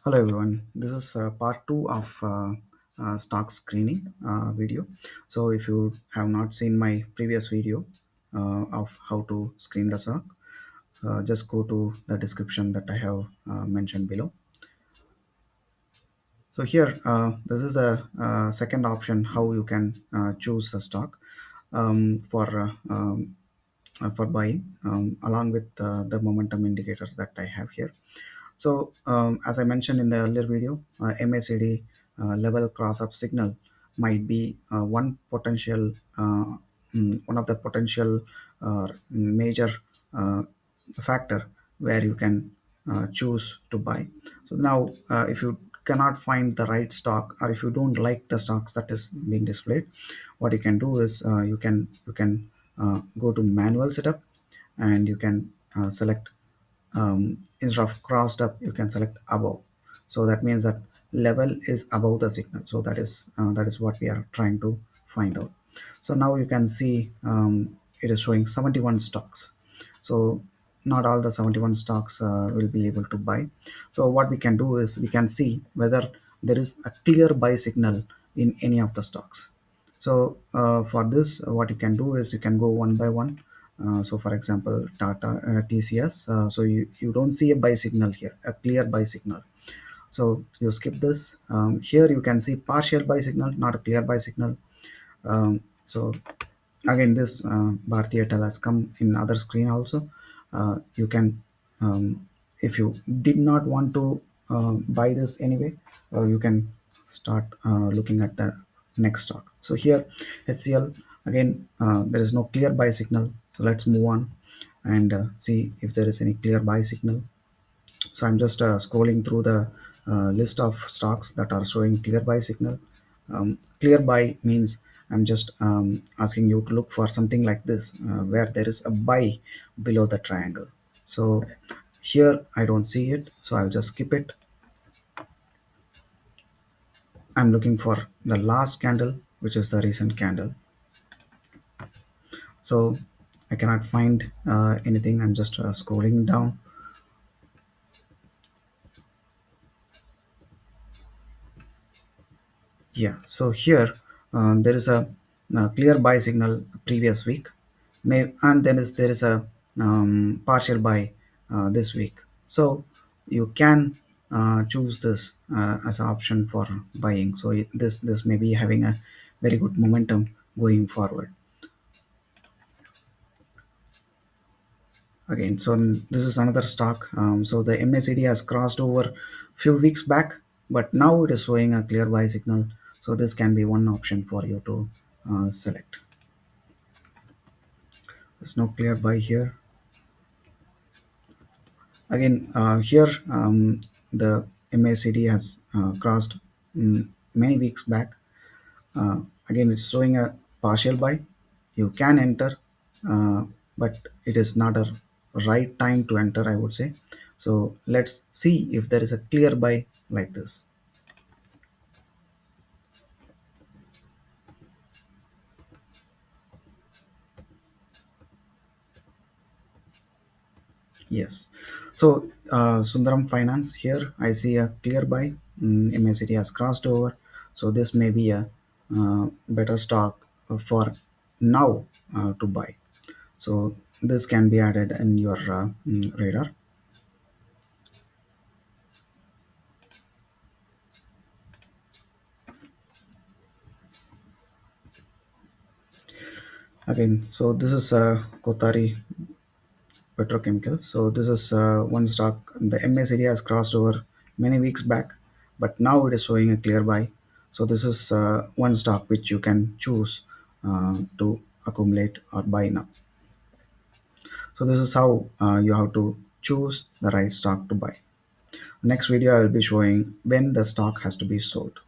Hello everyone. This is part two of stock screening video. So if you have not seen my previous video of how to screen the stock, just go to the description that I have mentioned below. So here, this is a second option how you can choose a stock for buying along with the momentum indicator that I have here. So, as I mentioned in the earlier video, MACD level cross-up signal might be one of the potential major uh, factor where you can choose to buy. So now, if you cannot find the right stock, or if you don't like the stocks that is being displayed, what you can do is you can go to manual setup, and you can select instead of crossed up you can select above. So that means that level is above the signal. So that is what we are trying to find out. So now you can see it is showing 71 stocks. So not all the 71 stocks will be able to buy. So what we can do is we can see whether there is a clear buy signal in any of the stocks. So for this, what you can do is you can go one by one. So for example, Tata, TCS. So you don't see a buy signal here, a clear buy signal. So you skip this. Here you can see partial buy signal, not a clear buy signal. So again, this Bharti Airtel has come in other screen also. You can, if you did not want to buy this anyway, you can start looking at the next stock. So here, HCL, again, there is no clear buy signal. So let's move on and see if there is any clear buy signal. So I'm just scrolling through the list of stocks that are showing clear buy signal. Clear buy means I'm just asking you to look for something like this, where there is a buy below the triangle. So here I don't see it, so I'll just skip it. I'm looking for the last candle, which is the recent candle. So I cannot find anything. I'm just scrolling down. Yeah, so here there is a clear buy signal previous week, and then there is a partial buy this week. So you can choose this as an option for buying. So this may be having a very good momentum going forward. Again, so this is another stock. So the MACD has crossed over few weeks back, but now it is showing a clear buy signal. So this can be one option for you to select. There's no clear buy here. Again, here the MACD has crossed many weeks back. Again, it's showing a partial buy. You can enter, uh, but it is not a right time to enter, I would say. So let's see if there is a clear buy like this. Yes. So Sundaram Finance, here I see a clear buy. MACD has crossed over. So this may be a better stock for now to buy. So this can be added in your radar. Again, so this is Kotari Petrochemical. So this is one stock. The MACD has crossed over many weeks back, but now it is showing a clear buy. So this is one stock which you can choose to accumulate or buy now. So this is how you have to choose the right stock to buy. Next video I will be showing when the stock has to be sold.